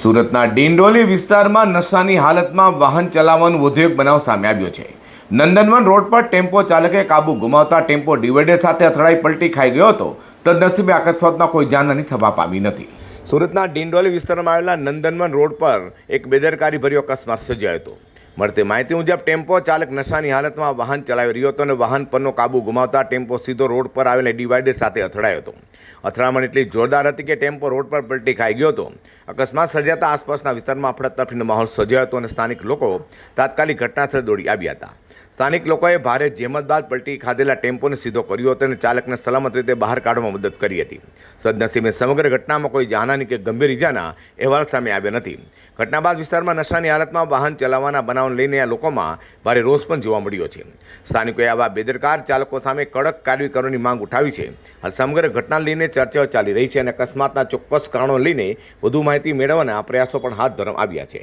સુરતના ડિંડોલી વિસ્તારમાં નશાની હાલતમાં વાહન ચલાવવાનો વધુ એક બનાવ સામે આવ્યો છે। નંદનવન રોડ પર ટેમ્પો ચાલકે કાબુ ગુમાવતા ટેમ્પો ડિવાઈડર સાથે અથડાઈ પલટી ખાઈ ગયો હતો। સદનસીબે અકસ્માતમાં કોઈ જાનહાની થવા પામી નથી। સુરતના ડિંડોલી વિસ્તારમાં આવેલા નંદનવન રોડ પર એક બેદરકારીભર્યો અકસ્માત સર્જાયો હતો। મળતી માહિતી મુજબ ટેમ્પો ચાલક નશાની હાલતમાં વાહન ચલાવી રહ્યો હતો અને વાહન પરનો કાબુ ગુમાવતા ટેમ્પો સીધો રોડ પર આવેલા ડિવાઈડર સાથે અથડાયો હતો। અથડામણ એટલી જોરદાર હતી કે ટેમ્પો રોડ પર પલટી ખાઈ ગયો હતો। અકસ્માત સર્જાતા આસપાસના વિસ્તારમાં અફડાતફડીનો માહોલ સર્જાયો હતો અને સ્થાનિક લોકો તાત્કાલિક ઘટનાસ્થળે દોડી આવ્યા હતા। સ્થાનિક લોકોએ ભારે જહેમત બાદ પલટી ખાધેલા ટેમ્પોને સીધો કર્યો હતો અને ચાલકને સલામત રીતે બહાર કાઢવામાં મદદ કરી હતી। સદનસીબે સમગ્ર ઘટનામાં કોઈ જાનહાની કે ગંભીર ઇજાના અહેવાલ સામે આવ્યા નથી। ઘટના બાદ વિસ્તારમાં નશાની હાલતમાં વાહન ચલાવવાના બનાવને લઈને આ લોકોમાં ભારે રોષ પણ જોવા મળ્યો છે। સ્થાનિકોએ આવા બેદરકાર ચાલકો સામે કડક કાર્યવાહી કરવાની માંગ ઉઠાવી છે। હાલ સમગ્ર ઘટનાને લઈને ચર્ચાઓ ચાલી રહી છે અને અકસ્માતના ચોક્કસ કારણો લઈને વધુ માહિતી મેળવવાના પ્રયાસો પણ હાથ ધરવામાં આવ્યા છે।